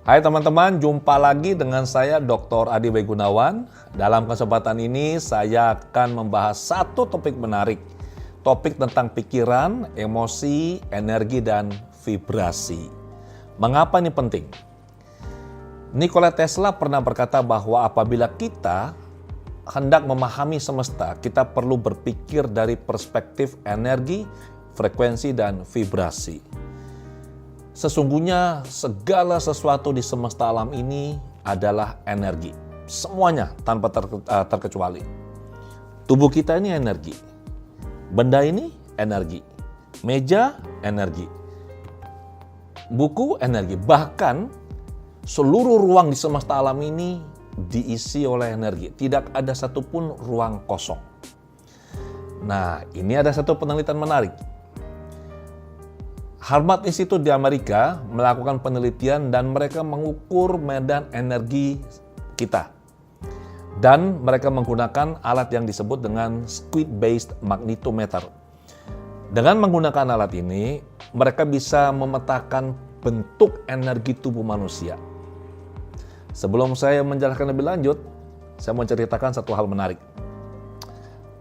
Hai teman-teman, jumpa lagi dengan saya Dr. Adi W. Gunawan. Dalam kesempatan ini saya akan membahas satu topik menarik. Topik tentang pikiran, emosi, energi, dan vibrasi. Mengapa ini penting? Nikola Tesla pernah berkata bahwa apabila kita hendak memahami semesta, kita perlu berpikir dari perspektif energi, frekuensi, dan vibrasi. Sesungguhnya segala sesuatu di semesta alam ini adalah energi. Semuanya tanpa terkecuali. Tubuh kita ini energi. Benda ini energi. Meja energi. Buku energi. Bahkan seluruh ruang di semesta alam ini diisi oleh energi. Tidak ada satupun ruang kosong. Nah, ini ada satu penelitian menarik. Harvard Institute di Amerika melakukan penelitian dan mereka mengukur medan energi kita. Dan mereka menggunakan alat yang disebut dengan squid-based magnetometer. Dengan menggunakan alat ini, mereka bisa memetakan bentuk energi tubuh manusia. Sebelum saya menjelaskan lebih lanjut, saya mau ceritakan satu hal menarik.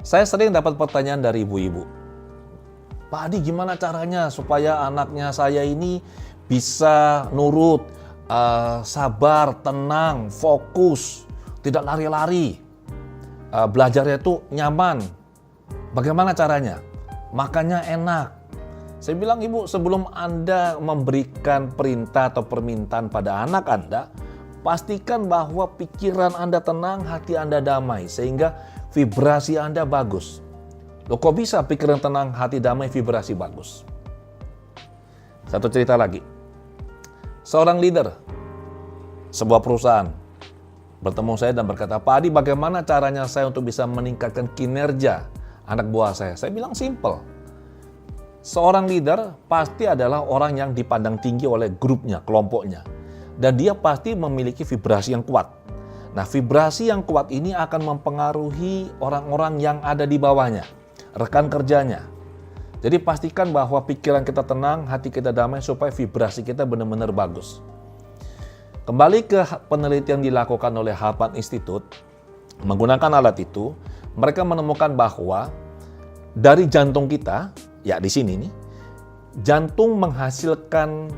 Saya sering dapat pertanyaan dari ibu-ibu. Pak Adi, gimana caranya supaya anaknya saya ini bisa nurut, sabar, tenang, fokus, tidak lari-lari, belajarnya itu nyaman. Bagaimana caranya? Makannya enak. Saya bilang, Ibu, sebelum Anda memberikan perintah atau permintaan pada anak Anda, pastikan bahwa pikiran Anda tenang, hati Anda damai, sehingga vibrasi Anda bagus. Loh, kok bisa pikiran tenang, hati damai, vibrasi bagus? Satu cerita lagi. Seorang leader sebuah perusahaan bertemu saya dan berkata, Pak Adi, bagaimana caranya saya untuk bisa meningkatkan kinerja anak buah saya? Saya bilang simple. Seorang leader pasti adalah orang yang dipandang tinggi oleh grupnya, kelompoknya. Dan dia pasti memiliki vibrasi yang kuat. Nah, vibrasi yang kuat ini akan mempengaruhi orang-orang yang ada di bawahnya, rekan kerjanya. Jadi pastikan bahwa pikiran kita tenang, hati kita damai supaya vibrasi kita benar-benar bagus. Kembali ke penelitian dilakukan oleh Harvard Institute, menggunakan alat itu, mereka menemukan bahwa dari jantung kita, ya di sini nih, jantung menghasilkan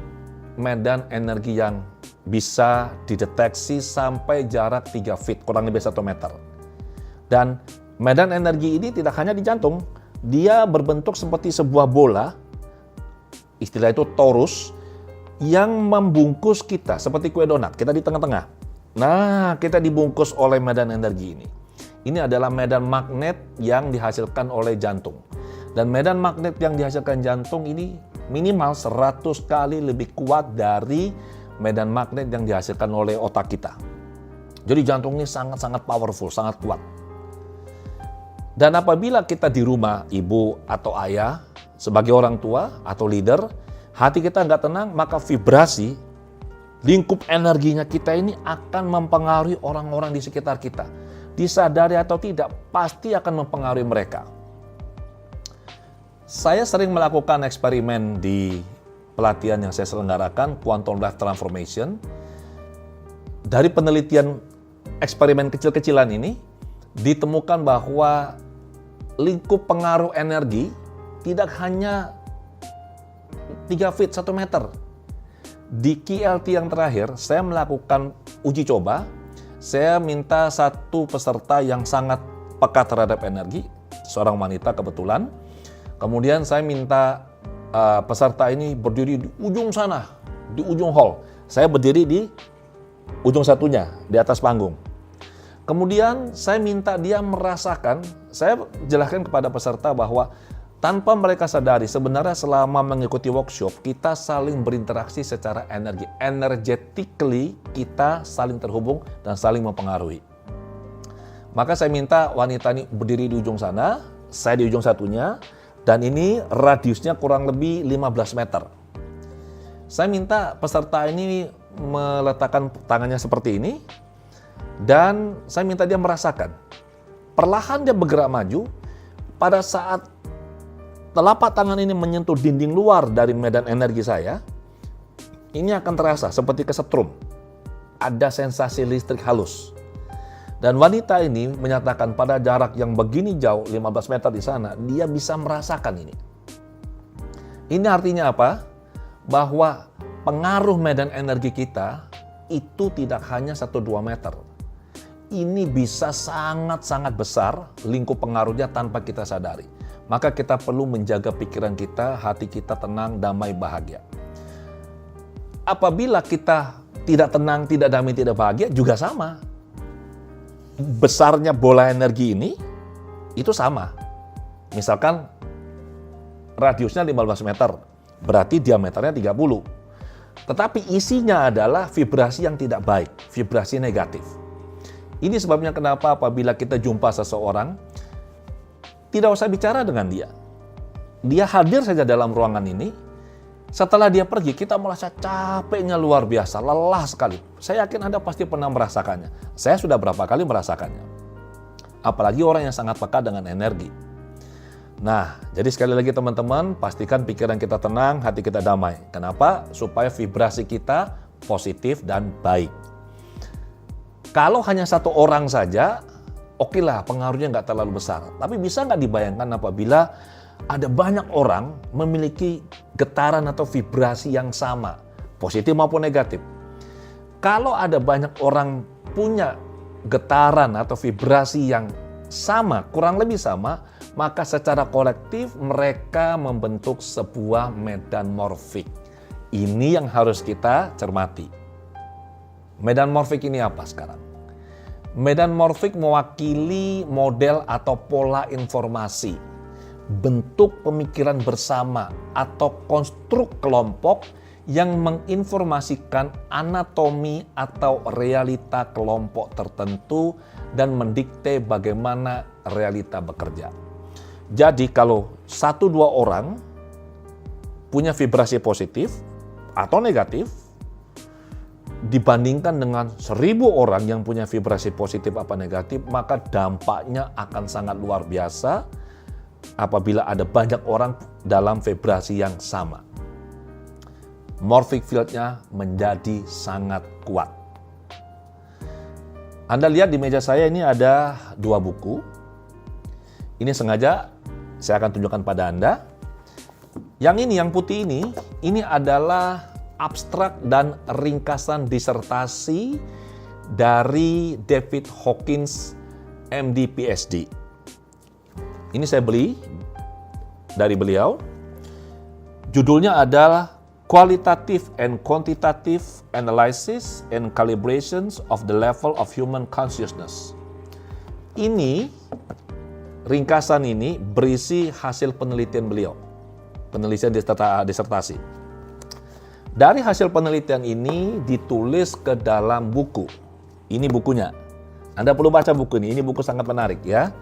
medan energi yang bisa dideteksi sampai jarak 3 feet, kurang lebih 1 meter. Dan medan energi ini tidak hanya di jantung, dia berbentuk seperti sebuah bola, istilah itu torus, yang membungkus kita seperti kue donat, kita di tengah-tengah. Nah, kita dibungkus oleh medan energi ini. Ini adalah medan magnet yang dihasilkan oleh jantung. Dan medan magnet yang dihasilkan jantung ini minimal 100 kali lebih kuat dari medan magnet yang dihasilkan oleh otak kita. Jadi jantung ini sangat-sangat powerful, sangat kuat. Dan apabila kita di rumah, ibu atau ayah, sebagai orang tua atau leader, hati kita nggak tenang, maka vibrasi, lingkup energinya kita ini akan mempengaruhi orang-orang di sekitar kita. Disadari atau tidak, pasti akan mempengaruhi mereka. Saya sering melakukan eksperimen di pelatihan yang saya selenggarakan, Quantum Life Transformation. Dari penelitian eksperimen kecil-kecilan ini, ditemukan bahwa lingkup pengaruh energi tidak hanya 3 feet, 1 meter. Di QLT yang terakhir, saya melakukan uji coba. Saya minta satu peserta yang sangat peka terhadap energi, seorang wanita kebetulan. Kemudian saya minta peserta ini berdiri di ujung sana, di ujung hall. Saya berdiri di ujung satunya, di atas panggung. Kemudian saya minta dia merasakan, saya jelaskan kepada peserta bahwa tanpa mereka sadari, sebenarnya selama mengikuti workshop, kita saling berinteraksi secara energi. Energetically, kita saling terhubung dan saling mempengaruhi. Maka saya minta wanita ini berdiri di ujung sana, saya di ujung satunya, dan ini radiusnya kurang lebih 15 meter. Saya minta peserta ini meletakkan tangannya seperti ini, dan saya minta dia merasakan. Perlahan dia bergerak maju, pada saat telapak tangan ini menyentuh dinding luar dari medan energi saya, ini akan terasa seperti kesetrum. ada sensasi listrik halus. Dan wanita ini menyatakan pada jarak yang begini jauh, 15 meter di sana, dia bisa merasakan ini. Ini artinya apa? Bahwa pengaruh medan energi kita itu tidak hanya 1-2 meter. Ini bisa sangat-sangat besar lingkup pengaruhnya tanpa kita sadari. Maka kita perlu menjaga pikiran kita, hati kita tenang, damai, bahagia. Apabila kita tidak tenang, tidak damai, tidak bahagia, juga sama. Besarnya bola energi ini, itu sama. Misalkan radiusnya 15 meter, berarti diameternya 30. Tetapi isinya adalah vibrasi yang tidak baik, vibrasi negatif. Ini sebabnya kenapa apabila kita jumpa seseorang, tidak usah bicara dengan dia. Dia hadir saja dalam ruangan ini, setelah dia pergi kita merasa capeknya luar biasa, lelah sekali. Saya yakin Anda pasti pernah merasakannya. Saya sudah berapa kali merasakannya. Apalagi orang yang sangat peka dengan energi. Nah, jadi sekali lagi teman-teman, pastikan pikiran kita tenang, hati kita damai. Kenapa? Supaya vibrasi kita positif dan baik. Kalau hanya satu orang saja, oke lah, pengaruhnya nggak terlalu besar. Tapi bisa nggak dibayangkan apabila ada banyak orang memiliki getaran atau vibrasi yang sama, positif maupun negatif. Kalau ada banyak orang punya getaran atau vibrasi yang sama, kurang lebih sama, maka secara kolektif mereka membentuk sebuah medan morfik. Ini yang harus kita cermati. Medan morfik ini apa sekarang? Medan morfik mewakili model atau pola informasi, bentuk pemikiran bersama atau konstruk kelompok yang menginformasikan anatomi atau realita kelompok tertentu dan mendikte bagaimana realita bekerja. Jadi kalau 1-2 orang punya vibrasi positif atau negatif, dibandingkan dengan 1000 orang yang punya vibrasi positif apa negatif, maka dampaknya akan sangat luar biasa apabila ada banyak orang dalam vibrasi yang sama. Morphic field-nya menjadi sangat kuat. Anda lihat di meja saya ini ada 2 buku. Ini sengaja saya akan tunjukkan pada Anda. Yang ini, yang putih ini adalah abstrak dan ringkasan disertasi dari David Hawkins, MD, PhD. Ini saya beli dari beliau. Judulnya adalah Qualitative and Quantitative Analysis and Calibrations of the Level of Human Consciousness. Ini, ringkasan ini berisi hasil penelitian beliau. Penelitian disertasi. Dari hasil penelitian ini ditulis ke dalam buku. Ini bukunya. Anda perlu baca buku ini buku sangat menarik ya.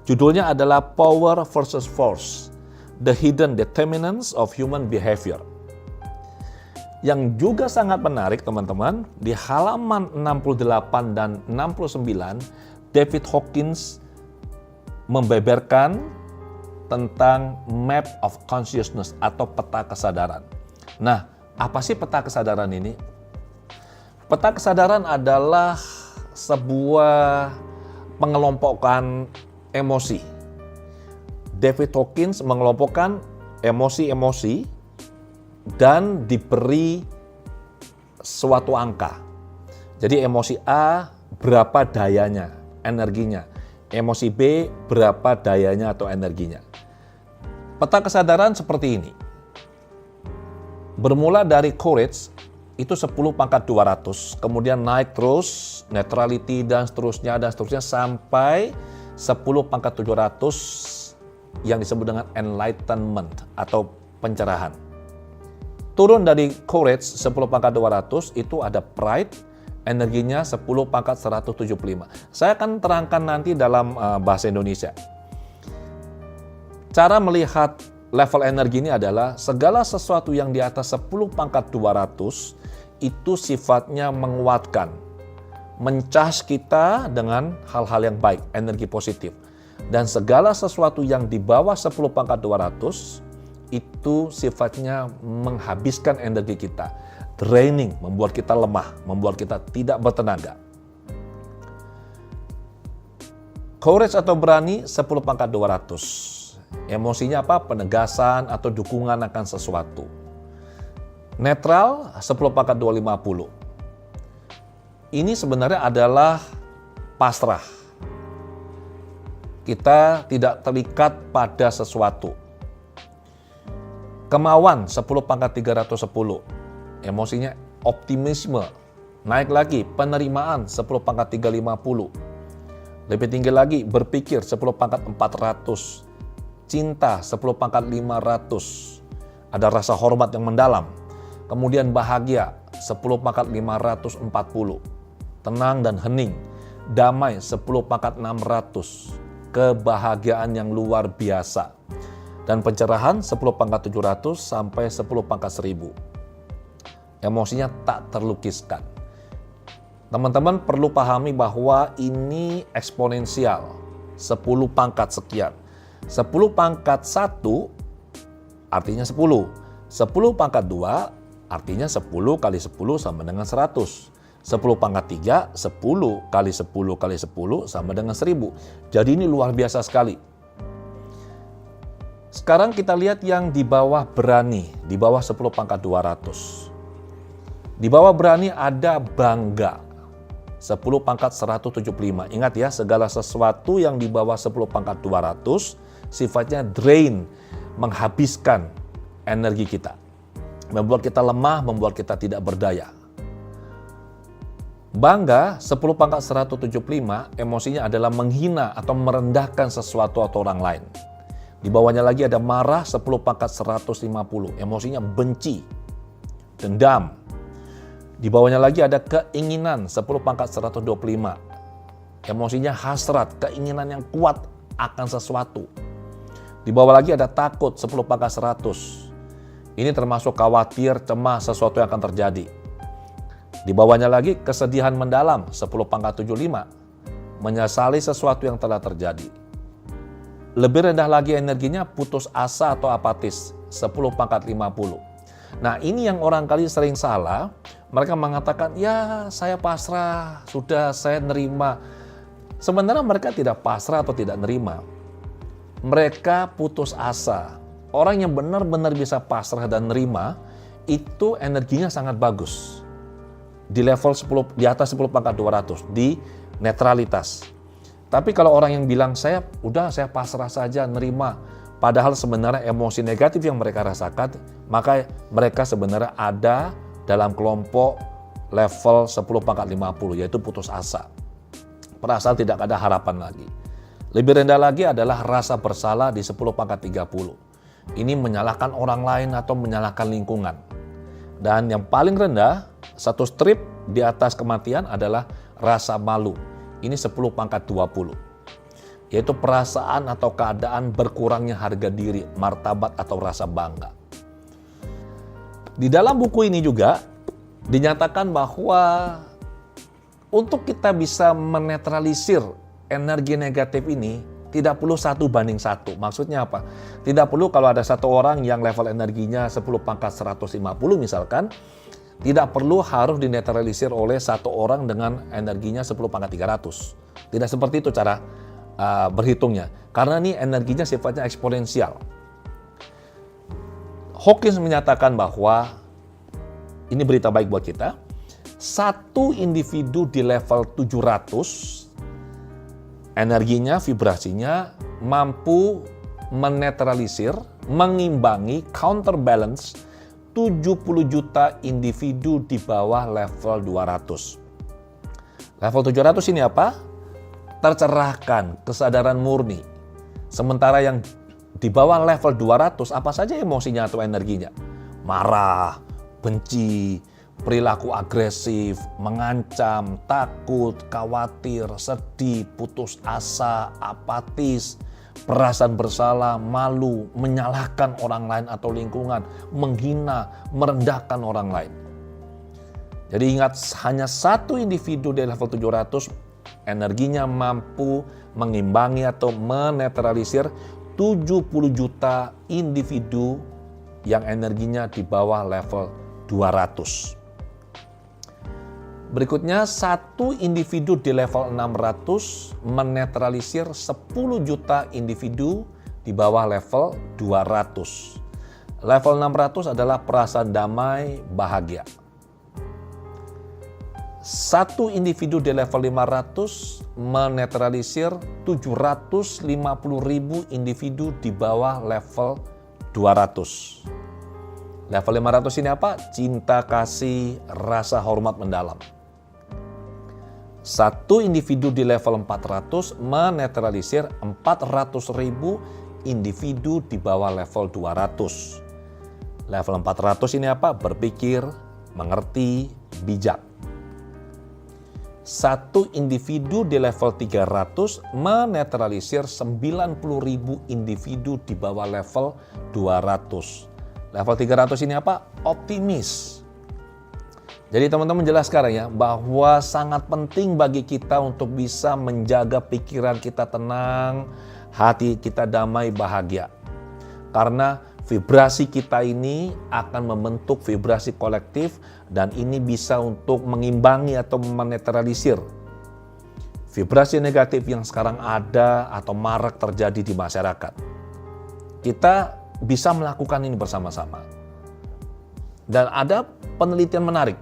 Judulnya adalah Power versus Force, The Hidden Determinants of Human Behavior. Yang juga sangat menarik teman-teman, di halaman 68 dan 69, David Hawkins membeberkan tentang map of consciousness atau peta kesadaran. Nah, apa sih peta kesadaran ini? Peta kesadaran adalah sebuah pengelompokan emosi. David Hawkins mengelompokkan emosi-emosi dan diberi suatu angka. Jadi emosi A berapa dayanya, energinya. Emosi B berapa dayanya atau energinya. Peta kesadaran seperti ini. Bermula dari courage itu 10 pangkat 200, kemudian naik terus, neutrality dan seterusnya sampai 10 pangkat 700 yang disebut dengan enlightenment atau pencerahan. Turun dari courage 10 pangkat 200 itu ada pride, energinya 10 pangkat 175. Saya akan terangkan nanti dalam bahasa Indonesia. Cara melihat level energi ini adalah segala sesuatu yang di atas 10 pangkat 200 itu sifatnya menguatkan, mencas kita dengan hal-hal yang baik, energi positif. Dan segala sesuatu yang di bawah 10 pangkat 200 itu sifatnya menghabiskan energi kita. draining, membuat kita lemah, membuat kita tidak bertenaga. Courage atau berani 10 pangkat 200. Emosinya apa? Penegasan atau dukungan akan sesuatu. Netral 10 pangkat 250. Ini sebenarnya adalah pasrah. Kita tidak terikat pada sesuatu. Kemauan 10 pangkat 310. Emosinya optimisme. Naik lagi penerimaan 10 pangkat 350. Lebih tinggi lagi berpikir 10 pangkat 400. Cinta 10 pangkat 500. Ada rasa hormat yang mendalam. Kemudian bahagia 10 pangkat 540. Tenang dan hening. Damai 10 pangkat 600. Kebahagiaan yang luar biasa. Dan pencerahan 10 pangkat 700 sampai 10 pangkat 1000. Emosinya tak terlukiskan. Teman-teman perlu pahami bahwa ini eksponensial. 10 pangkat sekian. 10 pangkat 1 artinya 10. 10 pangkat 2 artinya 10 kali 10 sama dengan 100. 10 pangkat 3, 10 kali 10 kali 10 sama dengan 1000. Jadi ini luar biasa sekali. Sekarang kita lihat yang di bawah berani, di bawah 10 pangkat 200. Di bawah berani ada bangga. 10 pangkat 175. Ingat ya, segala sesuatu yang di bawah 10 pangkat 200 sifatnya drain, menghabiskan energi kita. Membuat kita lemah, membuat kita tidak berdaya. Bangga 10 pangkat 175 emosinya adalah menghina atau merendahkan sesuatu atau orang lain. Di bawahnya lagi ada marah 10 pangkat 150. Emosinya benci, dendam. Di bawahnya lagi ada keinginan 10 pangkat 125. Emosinya hasrat, keinginan yang kuat akan sesuatu. Di bawah lagi ada takut 10 pangkat 100. Ini termasuk khawatir, cemas sesuatu yang akan terjadi. Di bawahnya lagi kesedihan mendalam 10 pangkat 75. Menyesali sesuatu yang telah terjadi. Lebih rendah lagi energinya putus asa atau apatis 10 pangkat 50. Nah ini yang orang kali sering salah. Mereka mengatakan, ya saya pasrah, sudah saya nerima. Sebenarnya mereka tidak pasrah atau tidak nerima. Mereka putus asa. Orang yang benar-benar bisa pasrah dan nerima, itu energinya sangat bagus. Di level 10, di atas 10 pangkat 200, di netralitas. Tapi kalau orang yang bilang, saya pasrah saja, nerima. Padahal sebenarnya emosi negatif yang mereka rasakan, maka mereka sebenarnya ada dalam kelompok level 10 pangkat 50, yaitu putus asa. Perasaan tidak ada harapan lagi. Lebih rendah lagi adalah rasa bersalah di 10 pangkat 30. Ini menyalahkan orang lain atau menyalahkan lingkungan. Dan yang paling rendah, satu strip di atas kematian adalah rasa malu. Ini 10 pangkat 20. Yaitu perasaan atau keadaan berkurangnya harga diri, martabat atau rasa bangga. Di dalam buku ini juga dinyatakan bahwa untuk kita bisa menetralisir energi negatif ini tidak perlu 1:1. Maksudnya apa? Tidak perlu kalau ada satu orang yang level energinya 10 pangkat 150 misalkan, tidak perlu harus dinetralisir oleh satu orang dengan energinya 10 pangkat 300. Tidak seperti itu cara berhitungnya. Karena ini energinya sifatnya eksponensial. Hawkins menyatakan bahwa, ini berita baik buat kita, satu individu di level 700, energinya, vibrasinya mampu menetralisir, mengimbangi, counterbalance 70 juta individu di bawah level 200. Level 700 ini apa? Tercerahkan, kesadaran murni. Sementara yang di bawah level 200, apa saja emosinya atau energinya? Marah, benci, perilaku agresif, mengancam, takut, khawatir, sedih, putus asa, apatis, perasaan bersalah, malu, menyalahkan orang lain atau lingkungan, menghina, merendahkan orang lain. Jadi ingat, hanya satu individu di level 700, energinya mampu mengimbangi atau menetralisir 70 juta individu yang energinya di bawah level 200. Berikutnya, satu individu di level 600 menetralisir 10 juta individu di bawah level 200. Level 600 adalah perasaan damai, bahagia. Satu individu di level 500 menetralisir 750.000 individu di bawah level 200. Level 500 ini apa? Cinta, kasih, rasa hormat mendalam. Satu individu di level 400 menetralisir 400.000 individu di bawah level 200. Level 400 ini apa? Berpikir, mengerti, bijak. Satu individu di level 300 menetralisir 90.000 individu di bawah level 200. Level 300 ini apa? Optimis. Jadi teman-teman jelas sekarang ya, bahwa sangat penting bagi kita untuk bisa menjaga pikiran kita tenang, hati kita damai, bahagia. Karena vibrasi kita ini akan membentuk vibrasi kolektif dan ini bisa untuk mengimbangi atau menetralisir vibrasi negatif yang sekarang ada atau marak terjadi di masyarakat. Kita bisa melakukan ini bersama-sama. Dan ada penelitian menarik.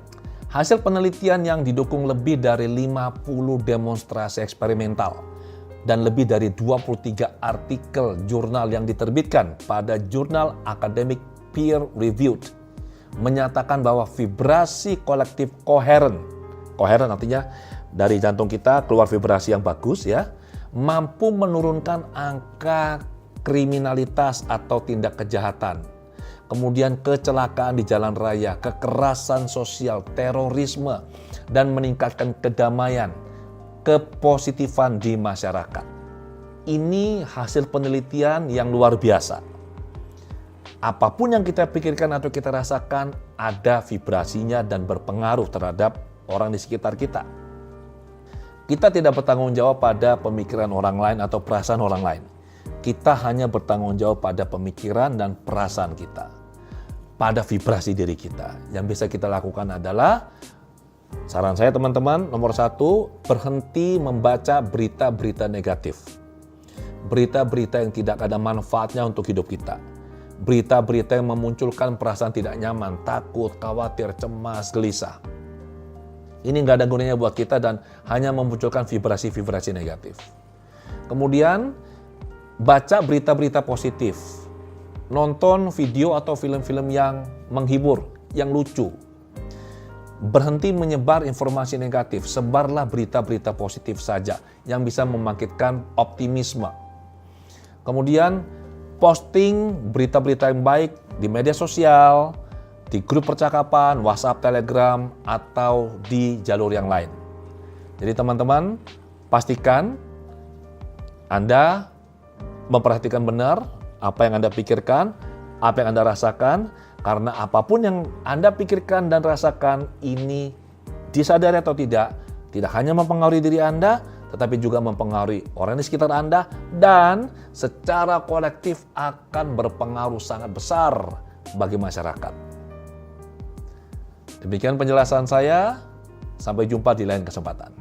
Hasil penelitian yang didukung lebih dari 50 demonstrasi eksperimental dan lebih dari 23 artikel jurnal yang diterbitkan pada jurnal akademik peer reviewed menyatakan bahwa vibrasi kolektif koheren artinya dari jantung kita keluar vibrasi yang bagus ya, mampu menurunkan angka kriminalitas atau tindak kejahatan. Kemudian kecelakaan di jalan raya, kekerasan sosial, terorisme, dan meningkatkan kedamaian, kepositifan di masyarakat. Ini hasil penelitian yang luar biasa. Apapun yang kita pikirkan atau kita rasakan, ada vibrasinya dan berpengaruh terhadap orang di sekitar kita. Kita tidak bertanggung jawab pada pemikiran orang lain atau perasaan orang lain. Kita hanya bertanggung jawab pada pemikiran dan perasaan kita. Pada vibrasi diri kita. Yang bisa kita lakukan adalah, saran saya teman-teman, nomor 1, berhenti membaca berita-berita negatif. Berita-berita yang tidak ada manfaatnya untuk hidup kita. Berita-berita yang memunculkan perasaan tidak nyaman, takut, khawatir, cemas, gelisah. Ini nggak ada gunanya buat kita dan hanya memunculkan vibrasi-vibrasi negatif. Kemudian, baca berita-berita positif. Nonton video atau film-film yang menghibur, yang lucu. Berhenti menyebar informasi negatif, sebarlah berita-berita positif saja yang bisa membangkitkan optimisme. Kemudian posting berita-berita yang baik di media sosial, di grup percakapan, WhatsApp, Telegram, atau di jalur yang lain. Jadi teman-teman, pastikan Anda memperhatikan benar apa yang Anda pikirkan, apa yang Anda rasakan, karena apapun yang Anda pikirkan dan rasakan ini disadari atau tidak hanya mempengaruhi diri Anda, tetapi juga mempengaruhi orang di sekitar Anda, dan secara kolektif akan berpengaruh sangat besar bagi masyarakat. Demikian penjelasan saya, sampai jumpa di lain kesempatan.